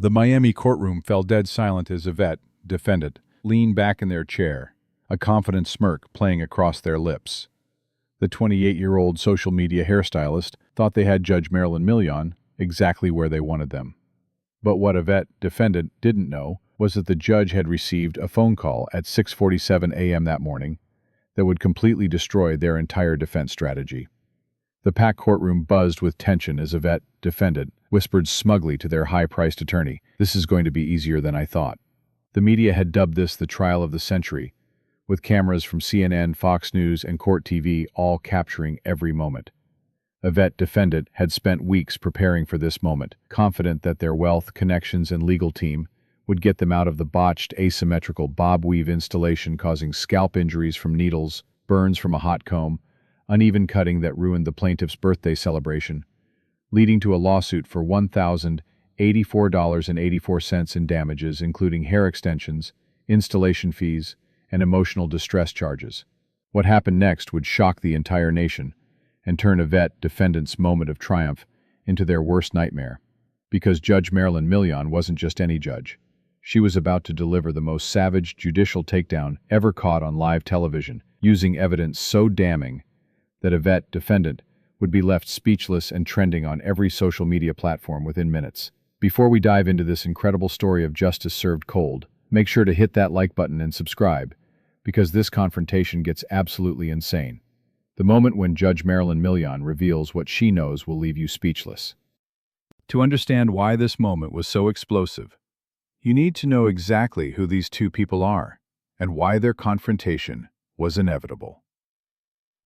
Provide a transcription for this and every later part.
The Miami courtroom fell dead silent as Evett, defendant, leaned back in their chair, a confident smirk playing across their lips. The 28-year-old social media hairstylist thought they had Judge Marilyn Milian exactly where they wanted them. But what Evett, defendant, didn't know was that the judge had received a phone call at 6:47 a.m. that morning that would completely destroy their entire defense strategy. The packed courtroom buzzed with tension as Evett, defendant, whispered smugly to their high-priced attorney, "This is going to be easier than I thought." The media had dubbed this the trial of the century, with cameras from CNN, Fox News, and Court TV all capturing every moment. Evett, defendant, had spent weeks preparing for this moment, confident that their wealth, connections, and legal team would get them out of the botched, asymmetrical bob weave installation causing scalp injuries from needles, burns from a hot comb, uneven cutting that ruined the plaintiff's birthday celebration, leading to a lawsuit for $1,084.84 in damages, including hair extensions, installation fees, and emotional distress charges. What happened next would shock the entire nation and turn Evett, defendant's moment of triumph into their worst nightmare. Because Judge Marilyn Milian wasn't just any judge. She was about to deliver the most savage judicial takedown ever caught on live television, using evidence so damning that Evett, defendant, would be left speechless and trending on every social media platform within minutes. Before we dive into this incredible story of justice served cold, make sure to hit that like button and subscribe, because this confrontation gets absolutely insane. The moment when Judge Marilyn Milian reveals what she knows will leave you speechless. To understand why this moment was so explosive, you need to know exactly who these two people are and why their confrontation was inevitable.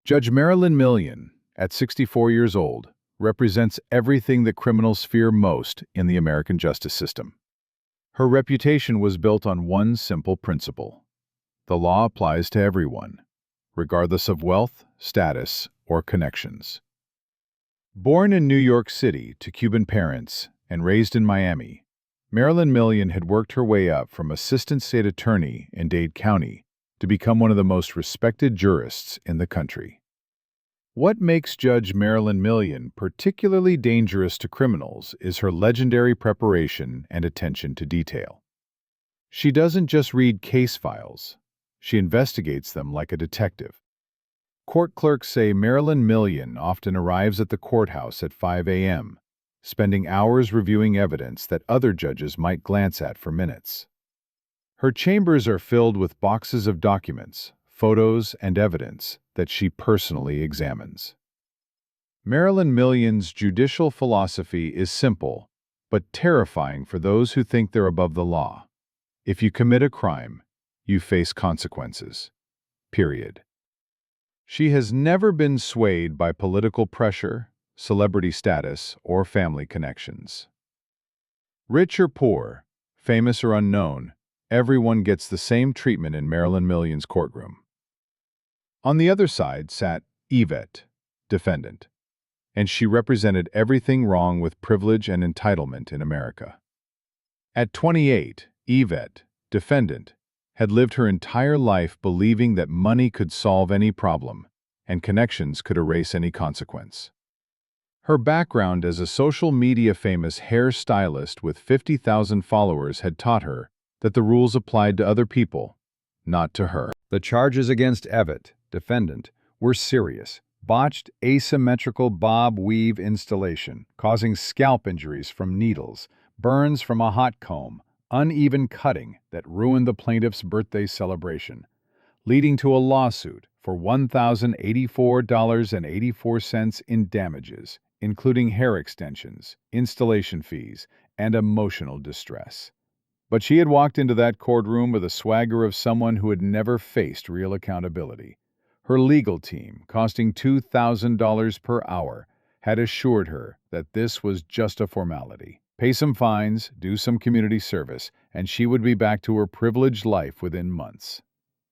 Judge Marilyn Milian, at 64 years old, represents everything that criminals fear most in the American justice system. Her reputation was built on one simple principle: the law applies to everyone, regardless of wealth, status, or connections. Born in New York City to Cuban parents and raised in Miami, Marilyn Milian had worked her way up from assistant state attorney in Dade County to become one of the most respected jurists in the country. What makes Judge Marilyn Milian particularly dangerous to criminals is her legendary preparation and attention to detail. She doesn't just read case files, she investigates them like a detective. Court clerks say Marilyn Milian often arrives at the courthouse at 5 a.m., spending hours reviewing evidence that other judges might glance at for minutes. Her chambers are filled with boxes of documents, photos, and evidence that she personally examines. Marilyn Milian's judicial philosophy is simple, but terrifying for those who think they're above the law. If you commit a crime, you face consequences. Period. She has never been swayed by political pressure, celebrity status, or family connections. Rich or poor, famous or unknown, everyone gets the same treatment in Marilyn Milian's courtroom. On the other side sat Evett, defendant, and she represented everything wrong with privilege and entitlement in America. At 28, Evett, defendant, had lived her entire life believing that money could solve any problem and connections could erase any consequence. Her background as a social media famous hairstylist with 50,000 followers had taught her that the rules applied to other people, not to her. The charges against Evett, defendant, were serious. Botched asymmetrical bob weave installation, causing scalp injuries from needles, burns from a hot comb, uneven cutting that ruined the plaintiff's birthday celebration, leading to a lawsuit for $1,084.84 in damages, including hair extensions, installation fees, and emotional distress. But she had walked into that courtroom with the swagger of someone who had never faced real accountability. Her legal team, costing $2,000 per hour, had assured her that this was just a formality. Pay some fines, do some community service, and she would be back to her privileged life within months.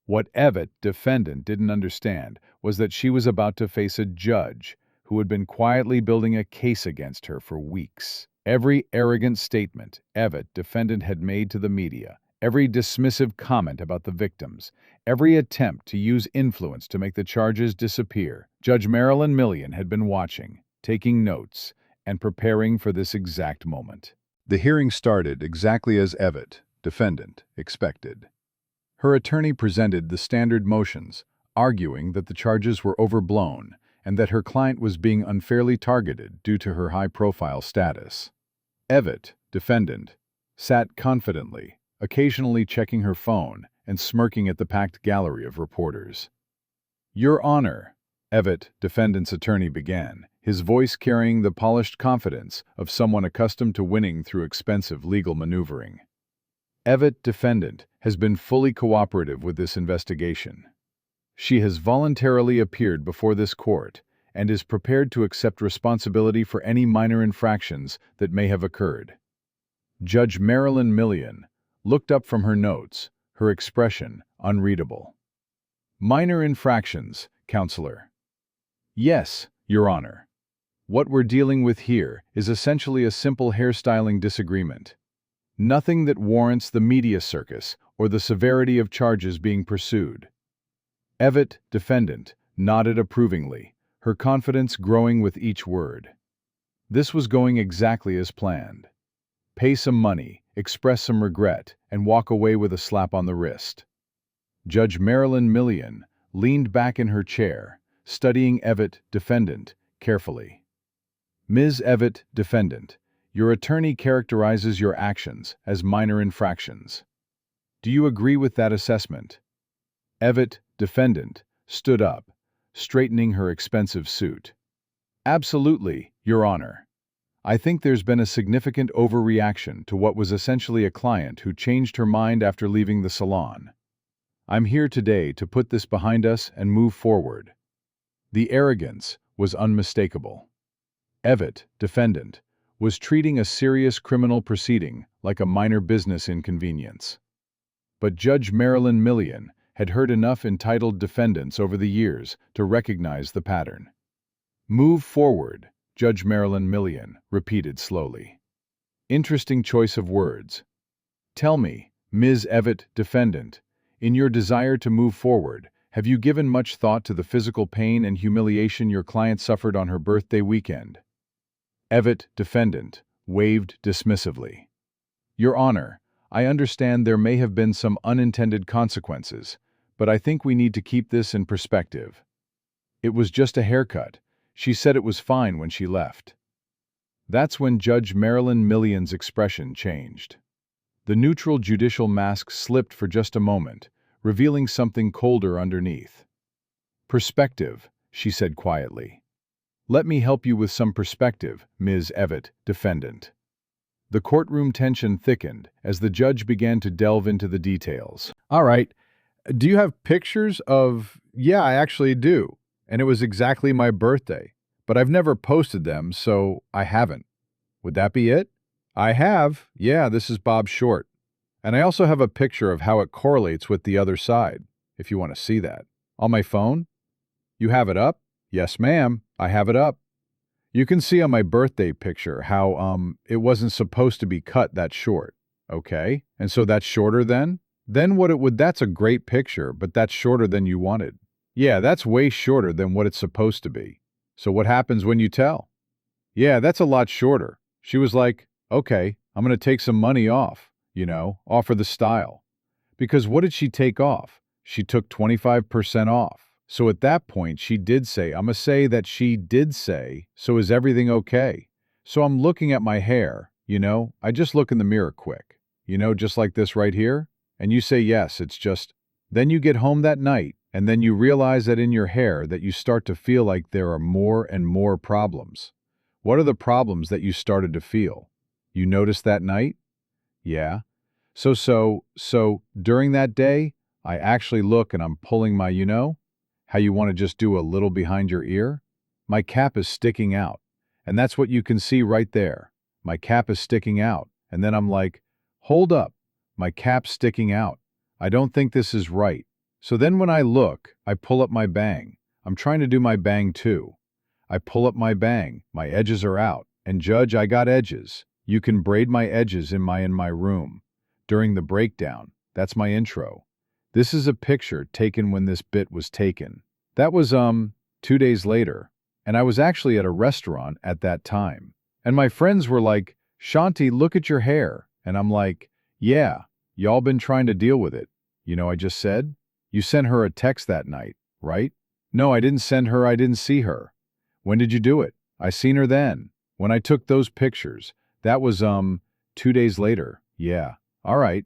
What Evett, defendant, didn't understand was that she was about to face a judge who had been quietly building a case against her for weeks. Every arrogant statement Evett, defendant, had made to the media, every dismissive comment about the victims, every attempt to use influence to make the charges disappear, Judge Marilyn Milian had been watching, taking notes, and preparing for this exact moment. The hearing started exactly as Evett, defendant, expected. Her attorney presented the standard motions, arguing that the charges were overblown and that her client was being unfairly targeted due to her high-profile status. Evett, defendant, sat confidently, occasionally checking her phone and smirking at the packed gallery of reporters. "Your Honor," Evett, defendant's attorney began, his voice carrying the polished confidence of someone accustomed to winning through expensive legal maneuvering. Evett, defendant, has been fully cooperative with this investigation. She has voluntarily appeared before this court and is prepared to accept responsibility for any minor infractions that may have occurred. Judge Marilyn Milian looked up from her notes, her expression unreadable. "Minor infractions, Counselor." "Yes, Your Honor. What we're dealing with here is essentially a simple hairstyling disagreement. Nothing that warrants the media circus or the severity of charges being pursued." Evett, defendant, nodded approvingly, her confidence growing with each word. This was going exactly as planned. Pay some money, express some regret, and walk away with a slap on the wrist. Judge Marilyn Milian leaned back in her chair, studying Evett, defendant, carefully. "Ms. Evett, defendant, your attorney characterizes your actions as minor infractions. Do you agree with that assessment?" Evett, defendant, stood up, straightening her expensive suit. "Absolutely, Your Honor. I think there's been a significant overreaction to what was essentially a client who changed her mind after leaving the salon. I'm here today to put this behind us and move forward." The arrogance was unmistakable. Evett, defendant, was treating a serious criminal proceeding like a minor business inconvenience. But Judge Marilyn Milian had heard enough entitled defendants over the years to recognize the pattern. "Move forward," Judge Marilyn Milian repeated slowly. Interesting choice of words. "Tell me, Ms. Evett, defendant, in your desire to move forward, have you given much thought to the physical pain and humiliation your client suffered on her birthday weekend?" Evett, defendant, waved dismissively. "Your Honor, I understand there may have been some unintended consequences, but I think we need to keep this in perspective. It was just a haircut. She said it was fine when she left." That's when Judge Marilyn Milian's expression changed. The neutral judicial mask slipped for just a moment, revealing something colder underneath. "Perspective," she said quietly. "Let me help you with some perspective, Ms. Evett, defendant." The courtroom tension thickened as the judge began to delve into the details. "All right. Do you have pictures of—" "Yeah, I actually do. And it was exactly my birthday. But I've never posted them, so I haven't." "Would that be it?" "I have. Yeah, this is Bob Short. And I also have a picture of how it correlates with the other side, if you want to see that. On my phone?" "You have it up?" "Yes, ma'am. I have it up. You can see on my birthday picture how, it wasn't supposed to be cut that short." "Okay. And so that's shorter then?" "Then what it would— that's a great picture, but that's shorter than you wanted." "Yeah, that's way shorter than what it's supposed to be. So what happens when you tell?" "Yeah, that's a lot shorter." She was like, "Okay, I'm going to take some money off, offer the style." Because what did she take off? She took 25% off. So at that point, she did say, I'ma say that she did say, "So is everything okay?" So I'm looking at my hair, I just look in the mirror quick, just like this right here. And you say, yes, it's just. Then you get home that night, and then you realize that in your hair that you start to feel like there are more and more problems. What are the problems that you started to feel? You noticed that night? Yeah. So during that day, I actually look and I'm pulling my, how you want to just do a little behind your ear? My cap is sticking out. And that's what you can see right there. My cap is sticking out. And then I'm like, hold up, my cap's sticking out. I don't think this is right. So then when I look, I pull up my bang. I'm trying to do my bang too. I pull up my bang, my edges are out. And Judge, I got edges. You can braid my edges in my room. During the breakdown, that's my intro. This is a picture taken when this bit was taken. That was, 2 days later, and I was actually at a restaurant at that time. And my friends were like, "Shanti, look at your hair." And I'm like, "Yeah, y'all been trying to deal with it." You know, I just said, "You sent her a text that night, right?" "No, I didn't send her, I didn't see her." "When did you do it?" "I seen her then. When I took those pictures. That was, 2 days later." "Yeah. All right.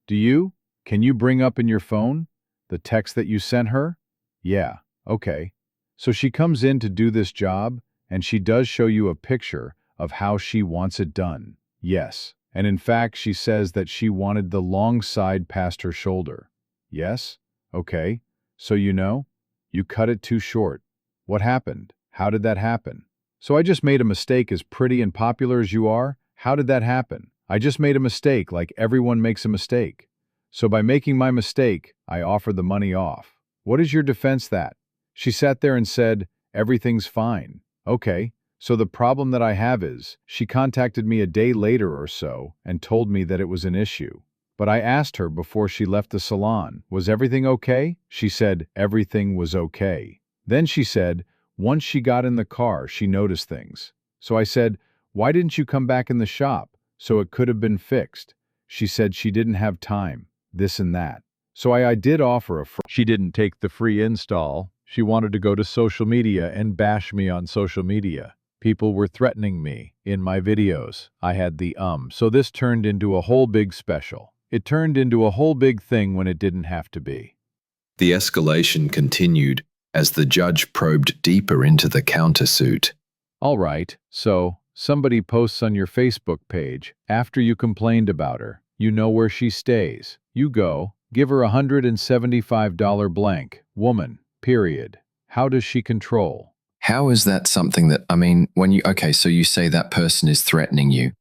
Can you bring up in your phone the text that you sent her?" "Yeah. Okay." So she comes in to do this job, and she does show you a picture of how she wants it done. Yes. And in fact, she says that she wanted the long side past her shoulder. Yes? Okay. So you cut it too short. What happened? How did that happen? "So I just made a mistake. As pretty and popular as you are, how did that happen? I just made a mistake like everyone makes a mistake. So by making my mistake, I offer the money off." "What is your defense that?" She sat there and said, "Everything's fine." "Okay. So the problem that I have is, she contacted me a day later or so and told me that it was an issue. But I asked her before she left the salon, was everything okay? She said everything was okay. Then she said, once she got in the car, she noticed things. So I said, why didn't you come back in the shop so it could have been fixed? She said she didn't have time, this and that. So I did offer She didn't take the free install. She wanted to go to social media and bash me on social media. People were threatening me in my videos. I had So this turned into a whole big special. It turned into a whole big thing when it didn't have to be. The escalation continued as the judge probed deeper into the countersuit. All right, so somebody posts on your Facebook page after you complained about her. You know where she stays. You go, give her $175 blank, woman, period. How does she control? How is that something that, okay, so you say that person is threatening you.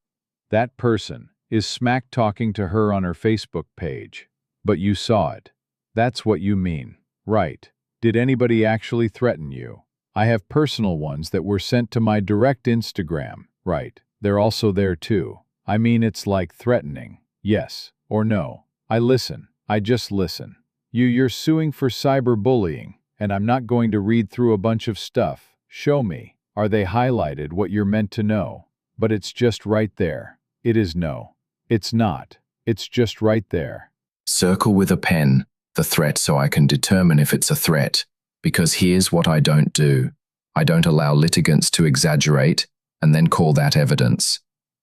That person is smack-talking to her on her Facebook page. But you saw it. That's what you mean, right? Did anybody actually threaten you? I have personal ones that were sent to my direct Instagram, right? They're also there too. I mean, it's like threatening. Yes or no. I just listen. You're suing for cyberbullying, and I'm not going to read through a bunch of stuff. Show me. Are they highlighted what you're meant to know? But it's just right there. It is no. It's not. It's just right there. Circle with a pen the threat so I can determine if it's a threat, because here's what I don't do. I don't allow litigants to exaggerate and then call that evidence.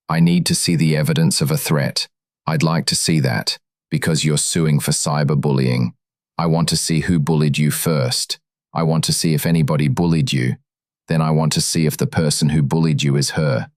I need to see the evidence of a threat. I'd like to see that, because you're suing for cyberbullying. I want to see who bullied you first. I want to see if anybody bullied you. Then I want to see if the person who bullied you is her.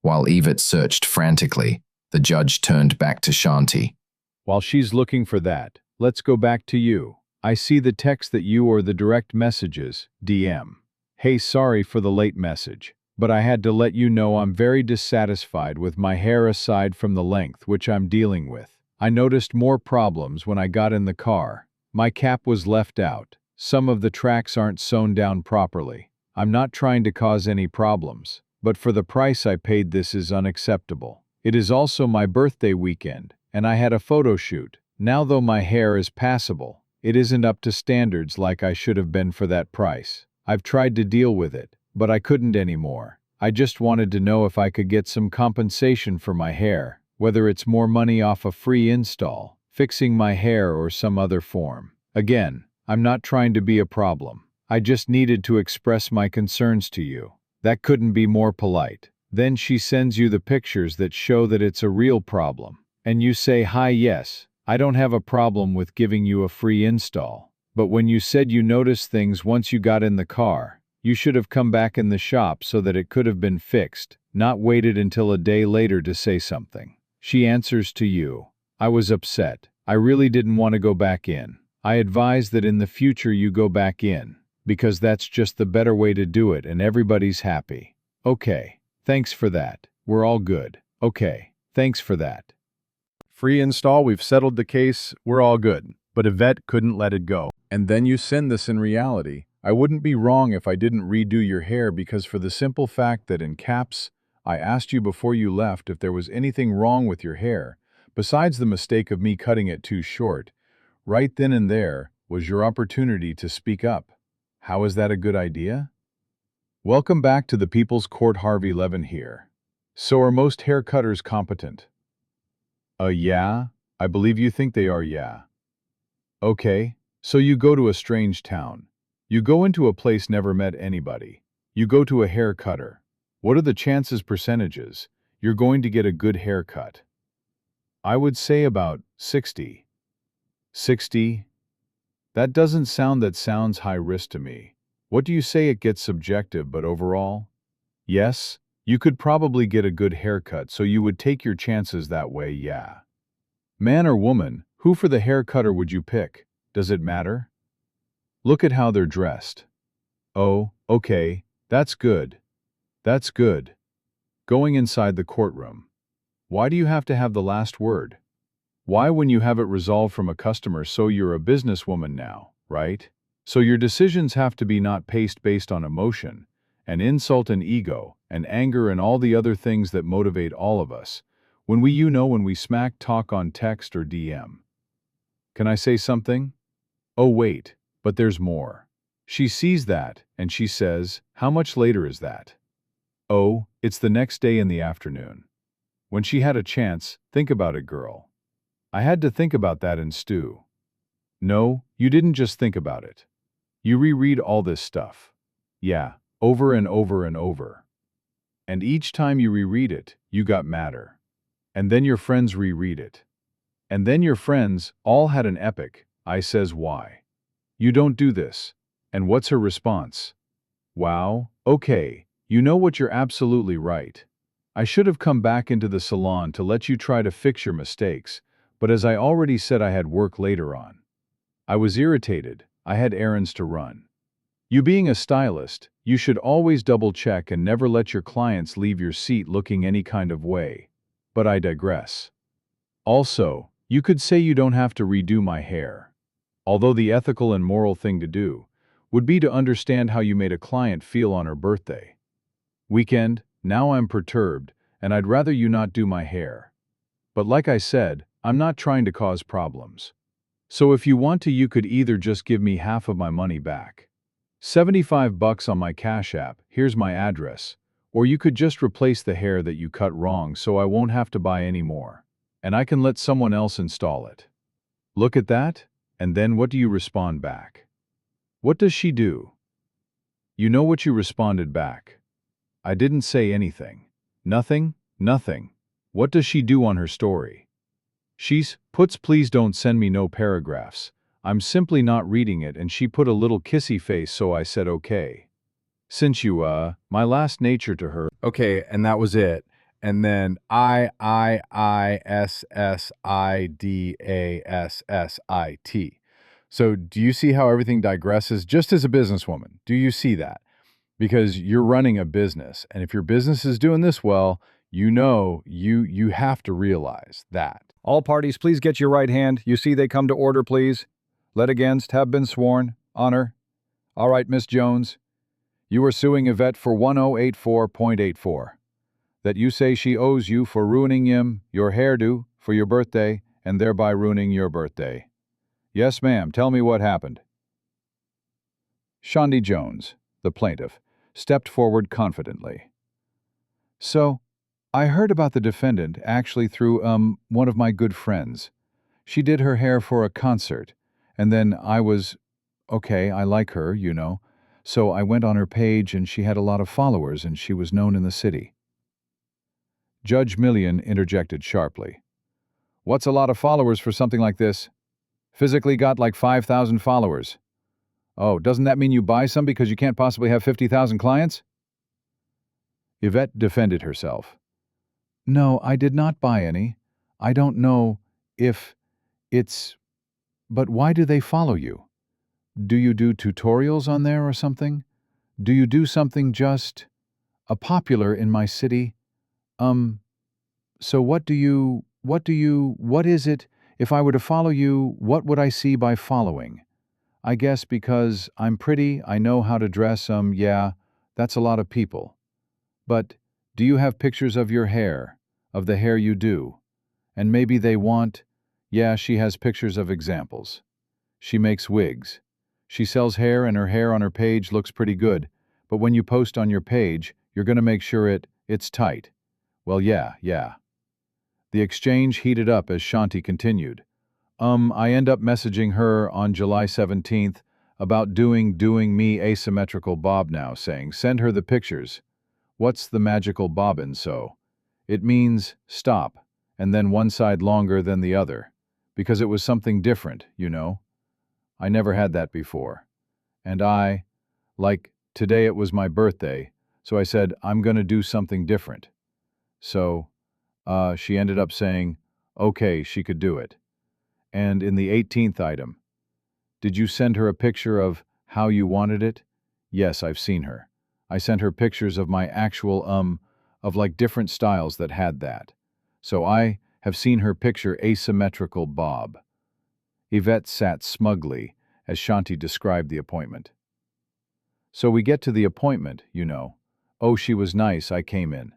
While Evett searched frantically, the judge turned back to Shanti. While she's looking for that, let's go back to you. I see the text that you or the direct messages, DM. Hey, sorry for the late message, but I had to let you know I'm very dissatisfied with my hair aside from the length which I'm dealing with. I noticed more problems when I got in the car. My cap was left out. Some of the tracks aren't sewn down properly. I'm not trying to cause any problems, but for the price I paid, this is unacceptable. It is also my birthday weekend, and I had a photo shoot. Now, though my hair is passable, it isn't up to standards like I should have been for that price. I've tried to deal with it, but I couldn't anymore. I just wanted to know if I could get some compensation for my hair, whether it's more money off a free install, fixing my hair, or some other form. Again, I'm not trying to be a problem. I just needed to express my concerns to you. That couldn't be more polite. Then she sends you the pictures that show that it's a real problem. And you say, hi, yes, I don't have a problem with giving you a free install. But when you said you noticed things once you got in the car, you should have come back in the shop so that it could have been fixed, not waited until a day later to say something. She answers to you, I was upset. I really didn't want to go back in. I advise that in the future you go back in, because that's just the better way to do it and everybody's happy. Okay, thanks for that. We're all good. Okay, thanks for that. Free install, we've settled the case, we're all good. But Evett couldn't let it go. And then you send this in reality. I wouldn't be wrong if I didn't redo your hair, because for the simple fact that in caps, I asked you before you left if there was anything wrong with your hair, besides the mistake of me cutting it too short. Right then and there was your opportunity to speak up. How is that a good idea? Welcome back to the People's Court. Harvey Levin here. So are most hair cutters competent? Yeah, I believe you think they are, yeah. Okay, so you go to a strange town. You go into a place never met anybody. You go to a hair cutter. What are the chances percentages you're going to get a good haircut? I would say about 60. 60? That sounds high risk to me. What do you say? It gets subjective, but overall? Yes, you could probably get a good haircut, so you would take your chances that way, yeah. Man or woman, who for the hair cutter would you pick? Does it matter? Look at how they're dressed. Oh, okay, that's good. That's good. Going inside the courtroom. Why do you have to have the last word? Why, when you have it resolved from a customer? So you're a businesswoman now, right? So your decisions have to be not paced based on emotion, and insult and ego, and anger and all the other things that motivate all of us. When we smack talk on text or DM. Can I say something? Oh wait, but there's more. She sees that, and she says, how much later is that? Oh, it's the next day in the afternoon. When she had a chance, think about it, girl. I had to think about that and stew. No, you didn't just think about it. You reread all this stuff. Yeah, over and over and over. And each time you reread it, you got madder. And then your friends reread it. And then your friends all had an epic, I says why. You don't do this. And what's her response? Wow, okay, you know what, you're absolutely right. I should have come back into the salon to let you try to fix your mistakes, but as I already said, I had work later on. I was irritated, I had errands to run. You being a stylist, you should always double check and never let your clients leave your seat looking any kind of way. But I digress. Also, you could say you don't have to redo my hair. Although the ethical and moral thing to do would be to understand how you made a client feel on her birthday. Weekend, now I'm perturbed, and I'd rather you not do my hair. But like I said, I'm not trying to cause problems. So if you want to, you could either just give me half of my money back. $75 on my Cash App, here's my address. Or you could just replace the hair that you cut wrong so I won't have to buy any more. And I can let someone else install it. Look at that, and then what do you respond back? What does she do? You know what you responded back. I didn't say anything. Nothing, nothing. What does she do on her story? She's puts please don't send me no paragraphs. I'm simply not reading it, and she put a little kissy face, so I said okay. Since you, my last nature to her. Okay, and that was it. And then IIISSIDASSIT. So do you see how everything digresses just as a businesswoman? Do you see that? Because you're running a business, and if your business is doing this well, you know you have to realize that. All parties, please get your right hand. You see they come to order, please. Let against have been sworn. Honor. All right, Miss Jones. You are suing Evett for 1084.84. That you say she owes you for ruining your hairdo, for your birthday, and thereby ruining your birthday. Yes, ma'am, tell me what happened. Shondi Jones, the plaintiff, stepped forward confidently. So, I heard about the defendant actually through, one of my good friends. She did her hair for a concert, and then okay, I like her, you know. So I went on her page and she had a lot of followers and she was known in the city. Judge Milian interjected sharply. What's a lot of followers for something like this? Physically got like 5,000 followers. Oh, doesn't that mean you buy some because you can't possibly have 50,000 clients? Evett defended herself. No, I did not buy any. I don't know if it's... But why do they follow you? Do you do tutorials on there or something? Do you do something just... a popular in my city? So what is it, if I were to follow you, what would I see by following? I guess because I'm pretty, I know how to dress, yeah, that's a lot of people. But do you have pictures of your hair, of the hair you do? And maybe they want, yeah, she has pictures of examples. She makes wigs. She sells hair and her hair on her page looks pretty good, but when you post on your page, you're going to make sure it's tight. Well, yeah. The exchange heated up as Shanti continued. I end up messaging her on July 17th about doing me asymmetrical bob now, saying, send her the pictures. What's the magical bobbin so? It means stop, and then one side longer than the other. Because it was something different, you know. I never had that before. And today it was my birthday, so I said, I'm gonna do something different. So, she ended up saying, okay, she could do it. And in the 18th item, did you send her a picture of how you wanted it? Yes, I've seen her. I sent her pictures of my actual, of different styles that had that. So I have seen her picture asymmetrical bob. Evett sat smugly as Shanti described the appointment. So we get to the appointment, you know. Oh, she was nice, I came in.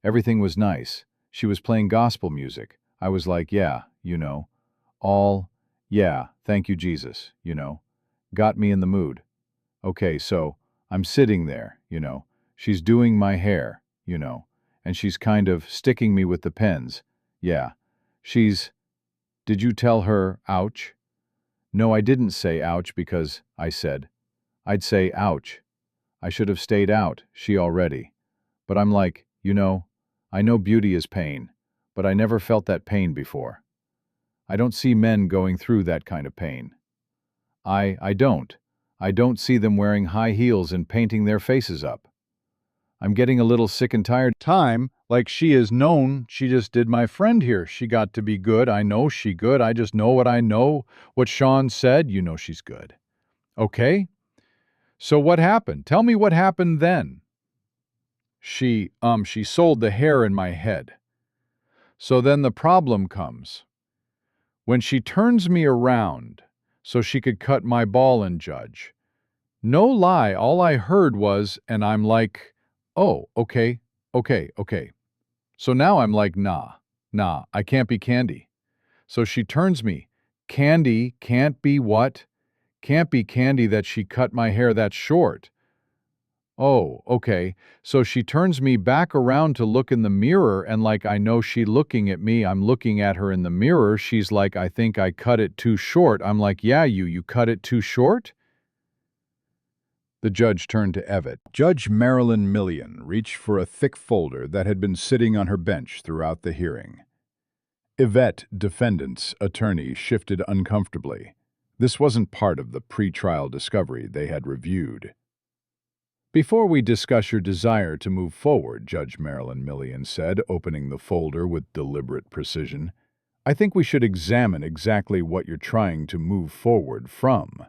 Everything was nice. She was playing gospel music. I was like, yeah, you know. Yeah, thank you, Jesus, you know. Got me in the mood. Okay, so I'm sitting there, you know. She's doing my hair, you know. And she's kind of sticking me with the pens. Yeah. Did you tell her, ouch? No, I didn't say ouch because I said, I'd say ouch. I should have stayed out, she already. But I'm like, you know, I know beauty is pain, but I never felt that pain before. I don't see men going through that kind of pain. I don't. I don't see them wearing high heels and painting their faces up. I'm getting a little sick and tired. Time, like she is known, she just did my friend here. She got to be good. I know she good. I just know what I know. What Sean said, you know she's good. Okay? So what happened? Tell me what happened then. She sold the hair in my head. So then the problem comes. When she turns me around so she could cut my ball and Judge. No lie, all I heard was, and I'm like, oh, okay. So now I'm like, nah, I can't be Candy. So she turns me. Candy can't be what? Can't be Candy that she cut my hair that short. Oh, okay. So she turns me back around to look in the mirror and like I know she looking at me, I'm looking at her in the mirror. She's like, I think I cut it too short. I'm like, yeah, you cut it too short? The judge turned to Evett. Judge Marilyn Milian reached for a thick folder that had been sitting on her bench throughout the hearing. Evett, defendant's attorney, shifted uncomfortably. This wasn't part of the pre-trial discovery they had reviewed. Before we discuss your desire to move forward, Judge Marilyn Milian said, opening the folder with deliberate precision, I think we should examine exactly what you're trying to move forward from.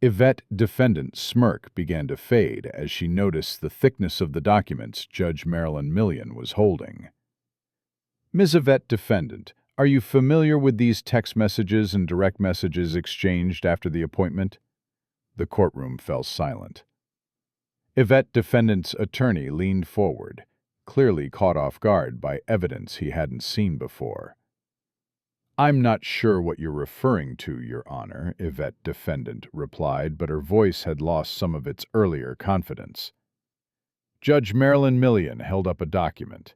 Evett, defendant's smirk began to fade as she noticed the thickness of the documents Judge Marilyn Milian was holding. Ms. Evett, defendant, are you familiar with these text messages and direct messages exchanged after the appointment? The courtroom fell silent. Evett, defendant's attorney, leaned forward, clearly caught off guard by evidence he hadn't seen before. I'm not sure what you're referring to, Your Honor, Evett, defendant, replied, but her voice had lost some of its earlier confidence. Judge Marilyn Milian held up a document.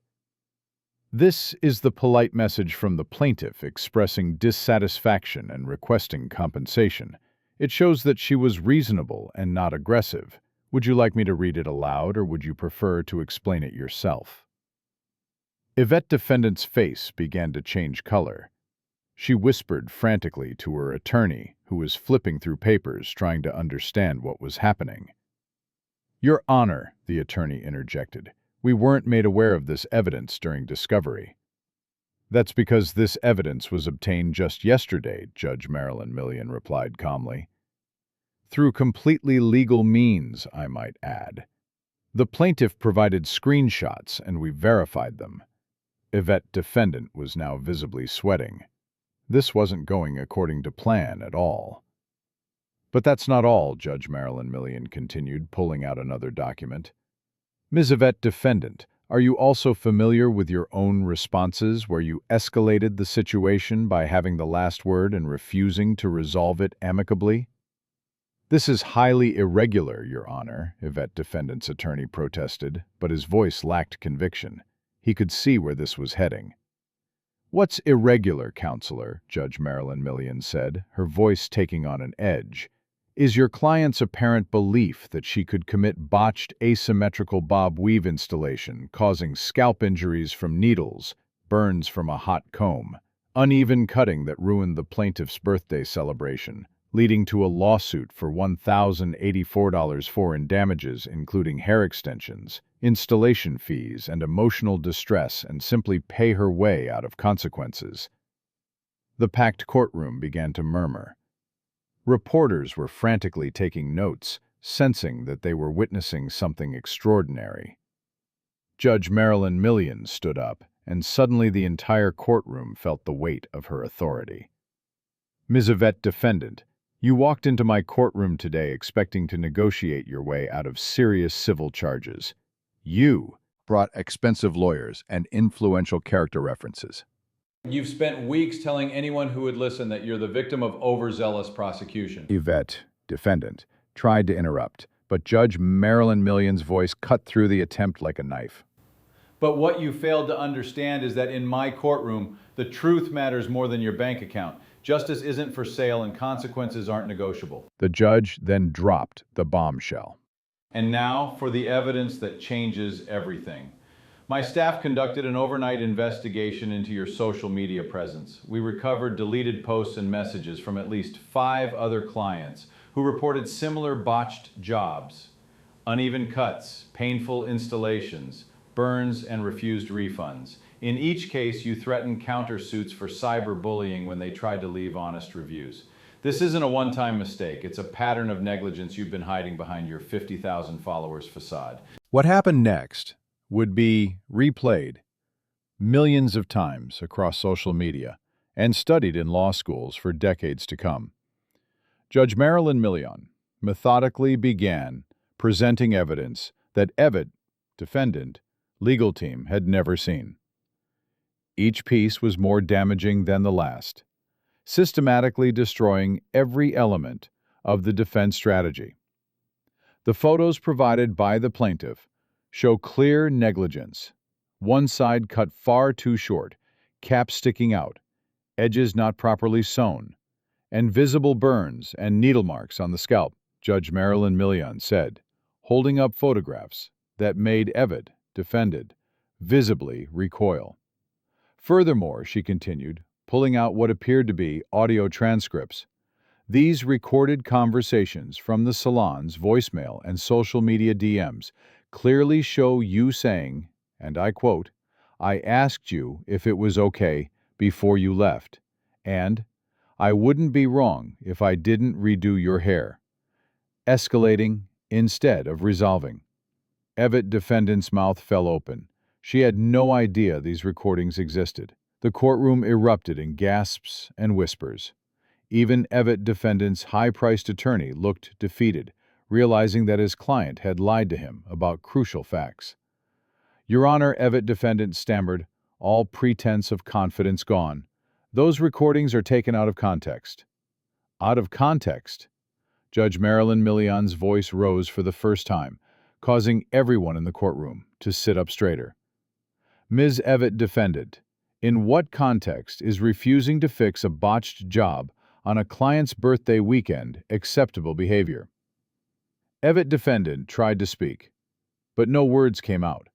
This is the polite message from the plaintiff expressing dissatisfaction and requesting compensation. It shows that she was reasonable and not aggressive. Would you like me to read it aloud, or would you prefer to explain it yourself? Evett, defendant's face began to change color. She whispered frantically to her attorney, who was flipping through papers trying to understand what was happening. Your Honor, the attorney interjected, we weren't made aware of this evidence during discovery. That's because this evidence was obtained just yesterday, Judge Marilyn Milian replied calmly. Through completely legal means, I might add. The plaintiff provided screenshots and we verified them. Evett, defendant, was now visibly sweating. This wasn't going according to plan at all. But that's not all, Judge Marilyn Milian continued, pulling out another document. Ms. Evett, defendant, are you also familiar with your own responses where you escalated the situation by having the last word and refusing to resolve it amicably? This is highly irregular, Your Honor, Evett, defendant's attorney protested, but his voice lacked conviction. He could see where this was heading. "What's irregular, counselor?" Judge Marilyn Milian said, her voice taking on an edge. "Is your client's apparent belief that she could commit botched asymmetrical bob weave installation, causing scalp injuries from needles, burns from a hot comb, uneven cutting that ruined the plaintiff's birthday celebration, leading to a lawsuit for $1,084 in damages, including hair extensions, installation fees, and emotional distress, and simply pay her way out of consequences?" The packed courtroom began to murmur. Reporters were frantically taking notes, sensing that they were witnessing something extraordinary. Judge Marilyn Milian stood up, and suddenly the entire courtroom felt the weight of her authority. "Ms. Evett, defendant, you walked into my courtroom today expecting to negotiate your way out of serious civil charges. You brought expensive lawyers and influential character references. You've spent weeks telling anyone who would listen that you're the victim of overzealous prosecution." Evett, defendant, tried to interrupt, but Judge Marilyn Milian's voice cut through the attempt like a knife. But what you failed to understand is that in my courtroom, the truth matters more than your bank account. Justice isn't for sale and consequences aren't negotiable. The judge then dropped the bombshell. And now for the evidence that changes everything. My staff conducted an overnight investigation into your social media presence. We recovered deleted posts and messages from at least 5 other clients who reported similar botched jobs, uneven cuts, painful installations, burns, and refused refunds. In each case, you threatened countersuits for cyberbullying when they tried to leave honest reviews. This isn't a one-time mistake. It's a pattern of negligence you've been hiding behind your 50,000 followers facade. What happened next would be replayed millions of times across social media and studied in law schools for decades to come. Judge Marilyn Milian methodically began presenting evidence that Evett, defendant, legal team had never seen. Each piece was more damaging than the last, systematically destroying every element of the defense strategy. The photos provided by the plaintiff show clear negligence. One side cut far too short, cap sticking out, edges not properly sewn, and visible burns and needle marks on the scalp, Judge Marilyn Milian said, holding up photographs that made Evett, defendant, visibly recoil. Furthermore, she continued, pulling out what appeared to be audio transcripts. These recorded conversations from the salon's voicemail and social media DMs clearly show you saying, and I quote, "I asked you if it was okay before you left, and I wouldn't be wrong if I didn't redo your hair," escalating instead of resolving. Evett, defendant's mouth fell open. She had no idea these recordings existed. The courtroom erupted in gasps and whispers. Even Evett, defendant's high-priced attorney, looked defeated, realizing that his client had lied to him about crucial facts. "Your Honor," Evett, defendant stammered, all pretense of confidence gone. "Those recordings are taken out of context." Out of context? Judge Marilyn Milian's voice rose for the first time, causing everyone in the courtroom to sit up straighter. "Ms. Evett, defendant, in what context is refusing to fix a botched job on a client's birthday weekend acceptable behavior?" Evett, defendant, tried to speak, but no words came out.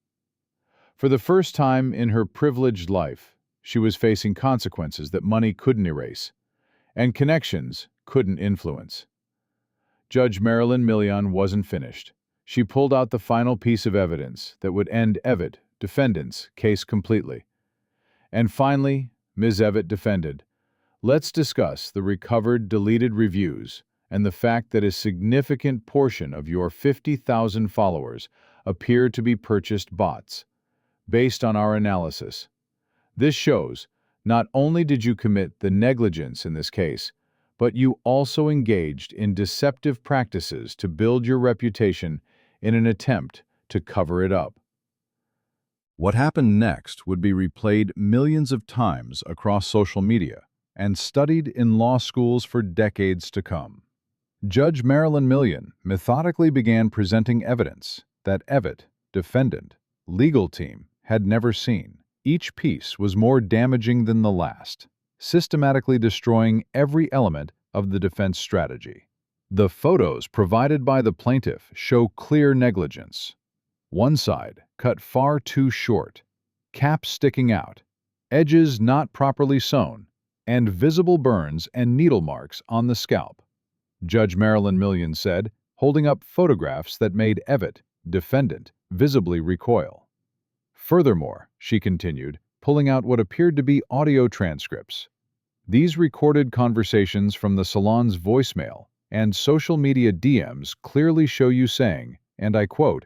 For the first time in her privileged life, she was facing consequences that money couldn't erase, and connections couldn't influence. Judge Marilyn Milian wasn't finished. She pulled out the final piece of evidence that would end Evett, defendant's case completely. "And finally, Ms. Evett, defendant, let's discuss the recovered deleted reviews and the fact that a significant portion of your 50,000 followers appear to be purchased bots. Based on our analysis, this shows not only did you commit the negligence in this case, but you also engaged in deceptive practices to build your reputation in an attempt to cover it up." What happened next would be replayed millions of times across social media and studied in law schools for decades to come. Judge Marilyn Milian methodically began presenting evidence that Evett, defendant, legal team had never seen. Each piece was more damaging than the last, systematically destroying every element of the defense strategy. The photos provided by the plaintiff show clear negligence. One side cut far too short, caps sticking out, edges not properly sewn, and visible burns and needle marks on the scalp. Judge Marilyn Milian said, holding up photographs that made Evett, defendant, visibly recoil. Furthermore, she continued, pulling out what appeared to be audio transcripts. These recorded conversations from the salon's voicemail and social media DMs clearly show you saying, and I quote,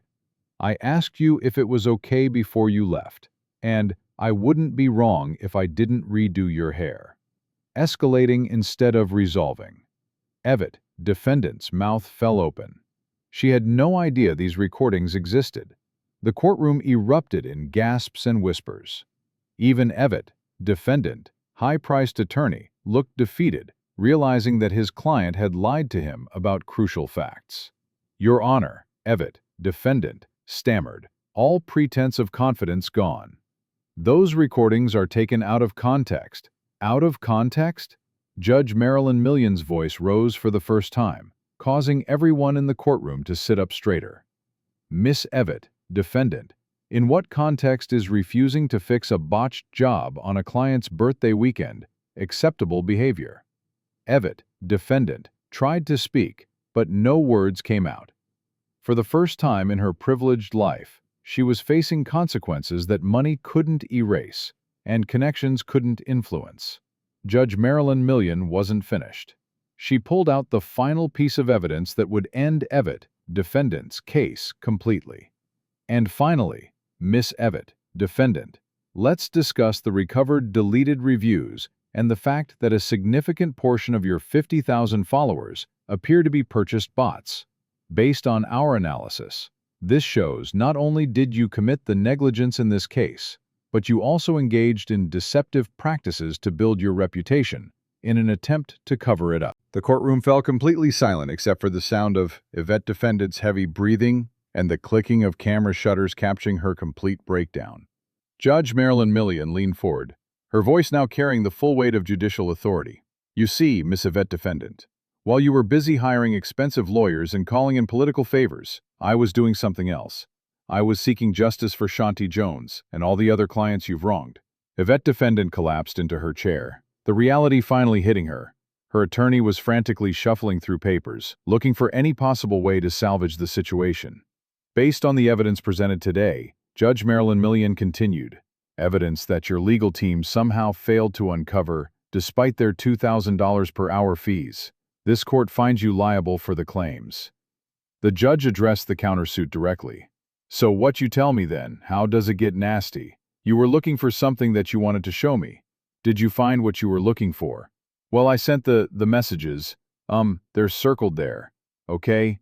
"I asked you if it was okay before you left, and I wouldn't be wrong if I didn't redo your hair." Escalating instead of resolving. Evett, defendant's mouth fell open. She had no idea these recordings existed. The courtroom erupted in gasps and whispers. Even Evett, defendant, high-priced attorney, looked defeated, realizing that his client had lied to him about crucial facts. "Your Honor," Evett, defendant, stammered, all pretense of confidence gone. "Those recordings are taken out of context." Out of context? Judge Marilyn Milian's voice rose for the first time, causing everyone in the courtroom to sit up straighter. "Miss Evett, defendant, in what context is refusing to fix a botched job on a client's birthday weekend acceptable behavior?" Evett, defendant, tried to speak, but no words came out. For the first time in her privileged life, she was facing consequences that money couldn't erase and connections couldn't influence. Judge Marilyn Milian wasn't finished. She pulled out the final piece of evidence that would end Evett, defendant's case completely. "And finally, Miss Evett, defendant, let's discuss the recovered deleted reviews and the fact that a significant portion of your 50,000 followers appear to be purchased bots. Based on our analysis, this shows not only did you commit the negligence in this case, but you also engaged in deceptive practices to build your reputation in an attempt to cover it up." The courtroom fell completely silent except for the sound of Evett defendant's heavy breathing and the clicking of camera shutters capturing her complete breakdown. Judge Marilyn Milian leaned forward, her voice now carrying the full weight of judicial authority. "You see, Miss Evett defendant, while you were busy hiring expensive lawyers and calling in political favors, I was doing something else. I was seeking justice for Shanti Jones and all the other clients you've wronged." Evett defendant collapsed into her chair, the reality finally hitting her. Her attorney was frantically shuffling through papers, looking for any possible way to salvage the situation. "Based on the evidence presented today," Judge Marilyn Milian continued, "evidence that your legal team somehow failed to uncover despite their $2,000 per hour fees, this court finds you liable for the claims." The judge addressed the countersuit directly. "So what you tell me then, how does it get nasty? You were looking for something that you wanted to show me. Did you find what you were looking for?" "Well, I sent the messages. They're circled there. Okay?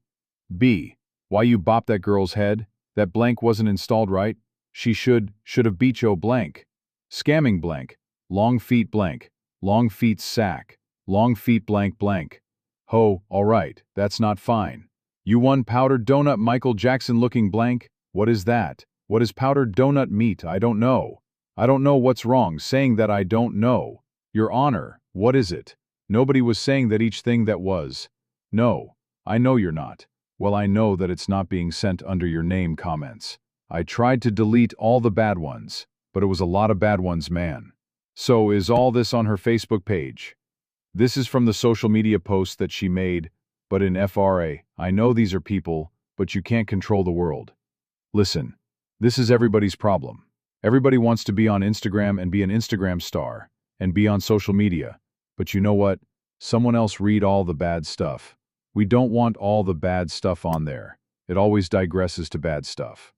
B. Why you bopped that girl's head? That blank wasn't installed right. She should have beat yo blank. Scamming blank. Long feet blank. Long feet sack. Long feet blank blank. Ho, alright, that's not fine. You won powdered donut Michael Jackson looking blank. What is that? What is powdered donut meat? I don't know. I don't know what's wrong saying that I don't know. Your Honor, what is it? Nobody was saying that each thing that was. No, I know you're not. Well, I know that it's not being sent under your name comments. I tried to delete all the bad ones, but it was a lot of bad ones, man. So is all this on her Facebook page? This is from the social media posts that she made, but in FRA, I know these are people, but you can't control the world. Listen, this is everybody's problem. Everybody wants to be on Instagram and be an Instagram star and be on social media. But you know what? Someone else read all the bad stuff. We don't want all the bad stuff on there. It always digresses to bad stuff.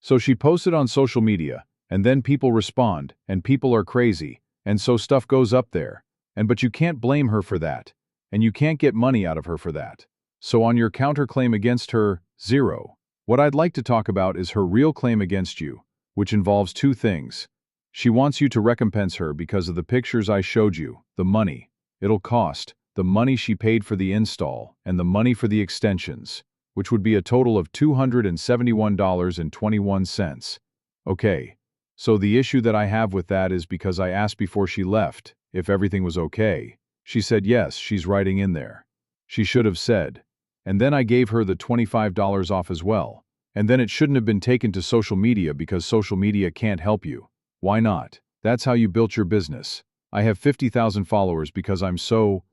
So she posted on social media, and then people respond, and people are crazy, and so stuff goes up there. But you can't blame her for that, and you can't get money out of her for that. So on your counterclaim against her, 0. What I'd like to talk about is her real claim against you, which involves 2 things. She wants you to recompense her because of the pictures I showed you, the money it'll cost, the money she paid for the install, and the money for the extensions, which would be a total of $271.21. Okay, So the issue that I have with that is because I asked before she left if everything was okay. She said yes, she's writing in there. She should have said. And then I gave her the $25 off as well. And then it shouldn't have been taken to social media because social media can't help you. Why not? That's how you built your business. I have 50,000 followers because I'm so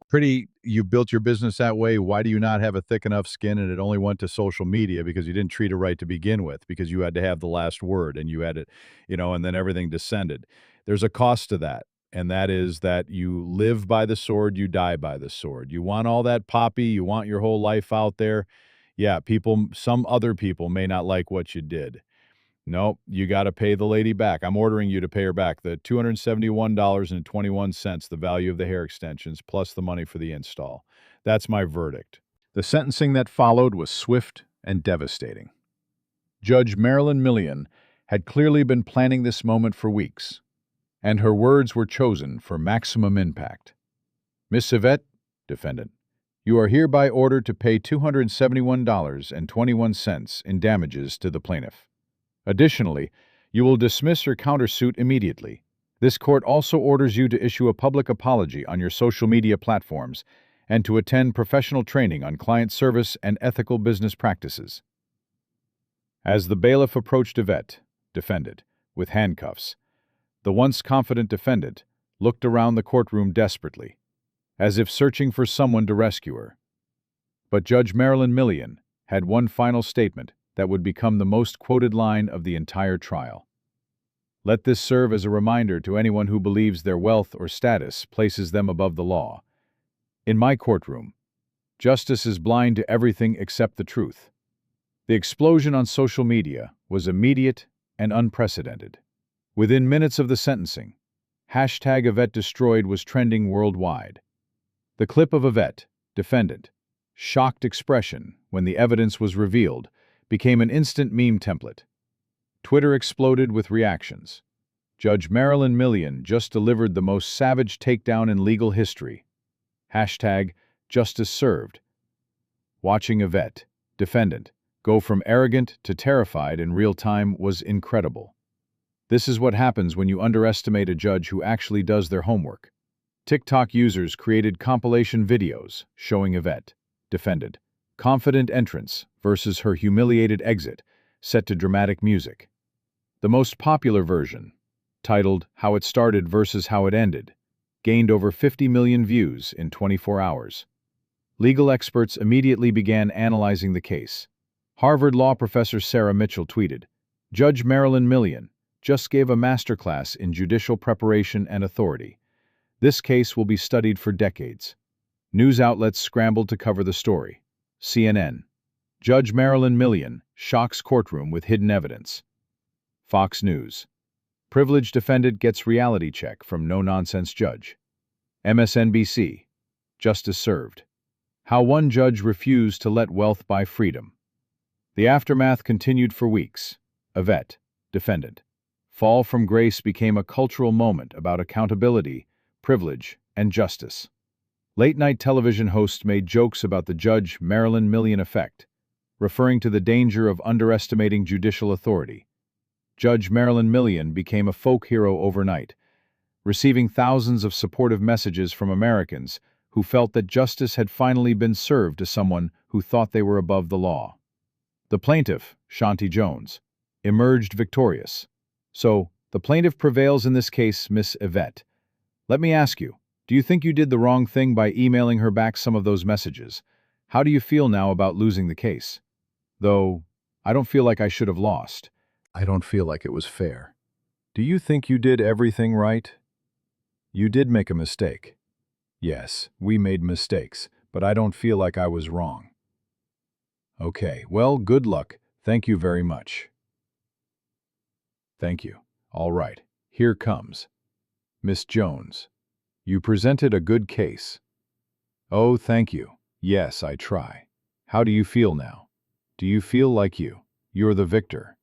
You built your business that way. Why do you not have a thick enough skin and it only went to social media because you didn't treat it right to begin with, because you had to have the last word and you had it, and then everything descended. There's a cost to that. And that is that you live by the sword, you die by the sword. You want all that poppy, you want your whole life out there. Yeah, some other people may not like what you did. No, you got to pay the lady back. I'm ordering you to pay her back the $271.21, the value of the hair extensions, plus the money for the install. That's my verdict. The sentencing that followed was swift and devastating. Judge Marilyn Milian had clearly been planning this moment for weeks, and her words were chosen for maximum impact. Miss Evett, defendant, you are hereby ordered to pay $271.21 in damages to the plaintiff. Additionally, you will dismiss your countersuit immediately. This court also orders you to issue a public apology on your social media platforms and to attend professional training on client service and ethical business practices. As the bailiff approached Evett, defendant, with handcuffs, the once confident defendant looked around the courtroom desperately, as if searching for someone to rescue her. But Judge Marilyn Milian had one final statement that would become the most quoted line of the entire trial. Let this serve as a reminder to anyone who believes their wealth or status places them above the law. In my courtroom, justice is blind to everything except the truth. The explosion on social media was immediate and unprecedented. Within minutes of the sentencing, #EvettDestroyed was trending worldwide. The clip of Evett, defendant, shocked expression when the evidence was revealed became an instant meme template. Twitter exploded with reactions. Judge Marilyn Milian just delivered the most savage takedown in legal history. #Justice served. Watching Evett, defendant, go from arrogant to terrified in real time was incredible. This is what happens when you underestimate a judge who actually does their homework. TikTok users created compilation videos showing Evett, defendant, confident entrance versus her humiliated exit, set to dramatic music. The most popular version, titled How It Started versus How It Ended, gained over 50 million views in 24 hours. Legal experts immediately began analyzing the case. Harvard law professor Sarah Mitchell tweeted, "Judge Marilyn Milian just gave a masterclass in judicial preparation and authority. This case will be studied for decades." News outlets scrambled to cover the story. CNN, Judge Marilyn Milian shocks courtroom with hidden evidence. Fox News, privileged defendant gets reality check from no-nonsense judge. MSNBC, justice served. How one judge refused to let wealth buy freedom. The aftermath continued for weeks. Evett, defendant, fall from grace became a cultural moment about accountability, privilege, and justice. Late-night television hosts made jokes about the Judge Marilyn Milian effect, referring to the danger of underestimating judicial authority. Judge Marilyn Milian became a folk hero overnight, receiving thousands of supportive messages from Americans who felt that justice had finally been served to someone who thought they were above the law. The plaintiff, Shanti Jones, emerged victorious. So, the plaintiff prevails in this case, Miss Evett. Let me ask you, do you think you did the wrong thing by emailing her back some of those messages? How do you feel now about losing the case? Though, I don't feel like I should have lost. I don't feel like it was fair. Do you think you did everything right? You did make a mistake. Yes, we made mistakes, but I don't feel like I was wrong. Okay, well, good luck. Thank you very much. Thank you. All right, here comes. Miss Jones, you presented a good case. Oh, thank you. Yes, I try. How do you feel now? Do you feel like you're the victor?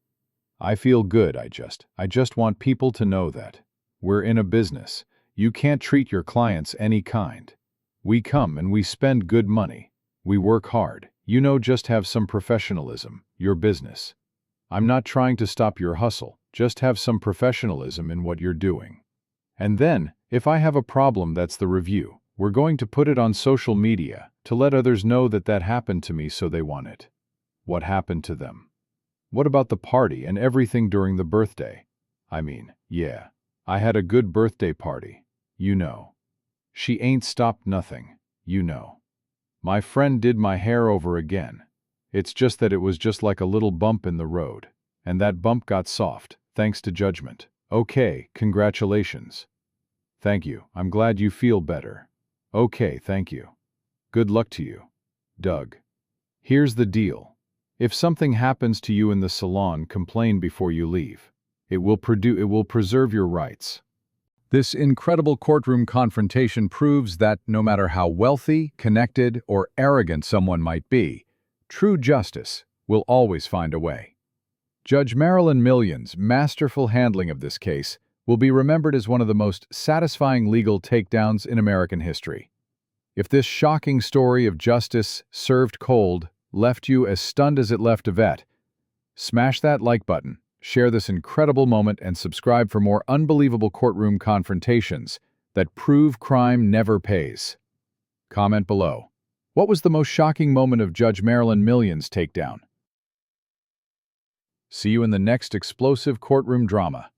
I feel good. I just want people to know that we're in a business. You can't treat your clients any kind. We come and we spend good money. We work hard. Just have some professionalism, your business. I'm not trying to stop your hustle, Just have some professionalism in what you're doing. And then, if I have a problem, that's the review. We're going to put it on social media to let others know that that happened to me, so they want it. What happened to them? What about the party and everything during the birthday? I mean, yeah, I had a good birthday party, you know. She ain't stopped nothing, you know. My friend did my hair over again. It's just that it was just like a little bump in the road. And that bump got soft, thanks to judgment. Okay, congratulations. Thank you, I'm glad you feel better. Okay, thank you. Good luck to you. Doug. Here's the deal. If something happens to you in the salon, complain before you leave. It will preserve your rights. This incredible courtroom confrontation proves that no matter how wealthy, connected, or arrogant someone might be, true justice will always find a way. Judge Marilyn Milian's masterful handling of this case will be remembered as one of the most satisfying legal takedowns in American history. If this shocking story of justice served cold left you as stunned as it left Evett, smash that like button, share this incredible moment, and subscribe for more unbelievable courtroom confrontations that prove crime never pays. Comment below. What was the most shocking moment of Judge Marilyn Milian's takedown? See you in the next explosive courtroom drama.